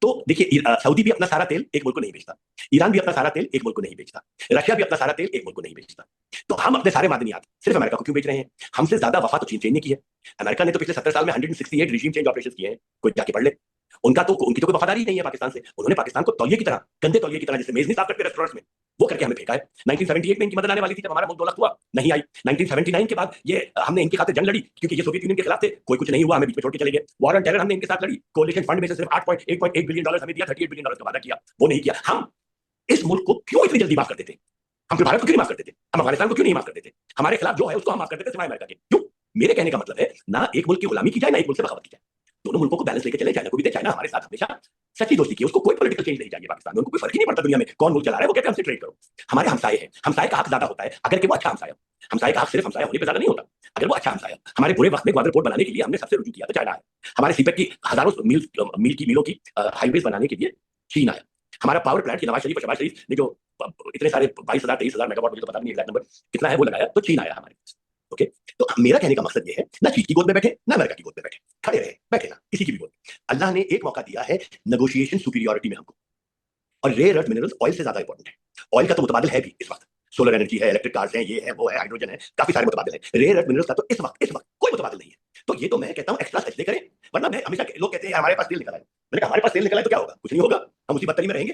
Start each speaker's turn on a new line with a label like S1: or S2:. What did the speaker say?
S1: तो देखिए, सऊदी भी अपना सारा तेल एक मुल्क को नहीं बेचता, ईरान भी अपना सारा तेल एक मुल्क को नहीं बेचता, रशिया भी अपना सारा तेल एक मुल्क को नहीं बेचता। तो हम अपने सारे मादनियात सिर्फ अमेरिका को क्यों बेच रहे हैं? हमसे ज्यादा वफा तो चीन ने की है। अमेरिका ने तो पिछले 70 साल में 168 रिजीम चेंज ऑपरेशन किए हैं, कोई जाके पढ़ ले। उनकी तो कोई वफादारी ही नहीं है पाकिस्तान से। उन्होंने पाकिस्तान को तौलिए की तरह, गंदे तौलिए की तरह, जैसे मेज नहीं साफ करते रेस्टोरेंट्स में, वो करके हमें फेंका है। 1978 में इनकी मदद आने वाली थी, जब हमारा मुल्क 2 लाख हुआ, नहीं आई। 1979 के बाद ये हमने इनके खातिर जंग लड़ी, क्योंकि ये सोवियत यूनियन के खिलाफ थे, कोई कुछ नहीं हुआ, हमें बीच में छोड़ के चले गए। वॉर ऑन टेरर हमने इनके साथ लड़ी, कोलिशन फंड में से सिर्फ 8.1 बिलियन डॉलर हमें दिया, 38 बिलियन डॉलर का वादा किया, वो नहीं किया। हम इस मुल्क को क्यों इतनी जल्दी माफ कर देते? हम फिर भारत को क्यों नहीं माफ कर देते? हम अफगानिस्तान को क्यों नहीं माफ कर देते? हमारे खिलाफ जो है उसको हम माफ कर देते सिवाय अमेरिका के, क्यों? मेरे कहने का मतलब है, ना एक मुल्क की गुलामी की जाए, ना एक मुल्क से बगावत की जाए। दोनों मुल्कों को बैलेंस लेके चले। चाइना को भी दे, चाइना हमारे साथ हमेशा सच्ची दोस्ती की, उसको कोई पॉलिटिकल चेंज नहीं चाहिए पाकिस्तान में, उनको कोई फर्क ही नहीं पड़ता दुनिया में कौन मुल्क चला रहा है, वो कहते हैं हमसे ट्रेड करो। हमारे हमसाए हैं, हमसाए का हक ज्यादा होता है अगर कि वो अच्छा हमसाया। हमसाए का हक सिर्फ हमसाया होने पर ज्यादा नहीं होता, अगर वो अच्छा हमसाया। हमारे बुरे वक्त में ग्वादर पोर्ट बनाने के लिए हमने सबसे रुजू किया तो चाइना है। हमारे सीपेक की हजारों मील की हाईवेज बनाने के लिए चीन आया। हमारा पावर प्लांट नवाज शरीफ और शहबाज शरीफ ने जो इतने सारे 22,000 23,000 मेगावाट, मुझे तो पता नहीं एग्जैक्ट नंबर कितना है, वो लगाया, तो चीन आया हमारे पास। ओके, तो मेरा कहने का मकसद ये है, ना चीन की गोद में बैठे, ना अमेरिका की गोद में बैठे, खड़े रहे, बैठे ना किसी की भी गोद में। अल्लाह ने एक मौका दिया है नेगोशिएशन सुपीरियोरिटी में हमको, और रेयर अर्थ मिनरल्स ऑयल से ज्यादा इंपॉर्टेंट है। ऑयल का तो मुतबादिल है भी इस वक्त, सोलर एनर्जी है, इलेक्ट्रिक कार्स हैं, ये है, वो है, हाइड्रोजन है, काफी सारे मुतबादिल है। रेयर अर्थ मिनरल्स का तो इस वक्त कोई मुतबादिल नहीं है। तो ये तो मैं कहता हूँ एक्स्ट्रा सजदे करें, वरना मैं हमेशा लोग कहते हैं हमारे पास तेल निकला है, मैंने कहा हमारे पास तेल निकला है तो क्या होगा? कुछ नहीं होगा, हम उसी बदतरी में रहेंगे।